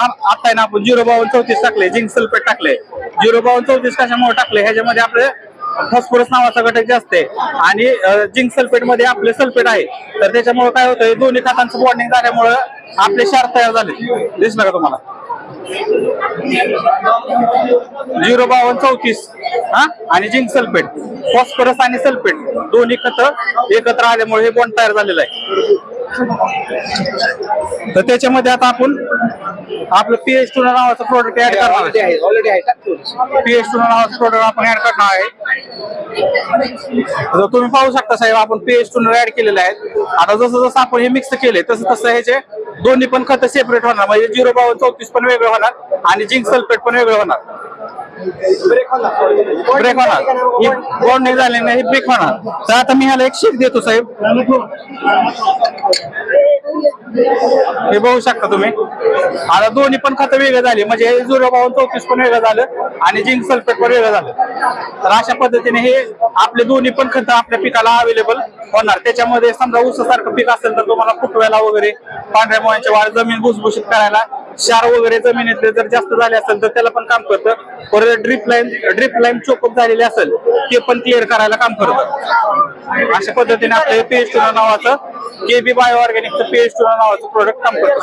आता आहे ना आपण 05234 टाकले, झिंक सल्फेट टाकले. 05234 कशामुळे टाकले, ह्याच्यामध्ये आपले फॉस्फरस नावाचा घटक जास्त आहे आणि झिंक सल्फेट मध्ये आपले सल्फेट आहे. तर त्याच्यामुळे काय होतं, दोन्ही खतांचं बॉन्डिंग झाल्यामुळे आपले क्षार तयार झाले. दिसलं का तुम्हाला? 05234 हा आणि झिंक सल्फेट, फॉस्फरस आणि सल्फेट दोन्ही खत एकत्र आल्यामुळे हे बॉन्ड तयार झालेलं आहे. तर त्याच्यामध्ये आता आपण आपलं PH2 नावाचं प्रोडक्ट ऍड करणार आहे. ऑलरेडी आहे PH2 नावाचं प्रोडक्ट आपण ऍड करणार आहे. तर तुम्ही पाहू शकता साहेब, आपण PH2 ऍड केलेलं आहे. आता जसं जसं आपण हे मिक्स केले तसं तसं ह्याचे दोन्ही पण खत सेपरेट होणार, म्हणजे 05234 पण वेगळं होणार आणि झिंक सल्फेट पण वेगळं होणार. ब्रेक होणार, ही बॉन्डिंग झाली नाही, ही ब्रेक होणार. तर आता मी ह्याला एक शेक देतो साहेब, हे बघू शकता तुम्ही. आता दोन्ही पण खतं वेगळं झाली, म्हणजे 05234 पण वेगळं झालं आणि झिंक सल्फेट पण वेगळं झालं. तर अशा पद्धतीने हे आपले दोन्ही पण खतं आपल्या पिकाला अवेलेबल होणार. त्याच्यामध्ये समजा ऊसासारखं पीक असेल तर तुम्हाला फुटवायला वगैरे, पांढऱ्या मुळ्यांची वाढ, जमीन भुसभुशीत करायला, क्षार वगैरे जमिनीतले जर जास्त झाले असेल तर त्याला पण काम करतं. परत ड्रिप लाईन चोकअप झालेली असेल ते पण क्लिअर करायला काम करतं. अशा पद्धतीने आपलं PH2 नावाचं, KB बायो ऑर्गॅनिकचं PH2 नावाचं प्रोडक्ट काम करतं.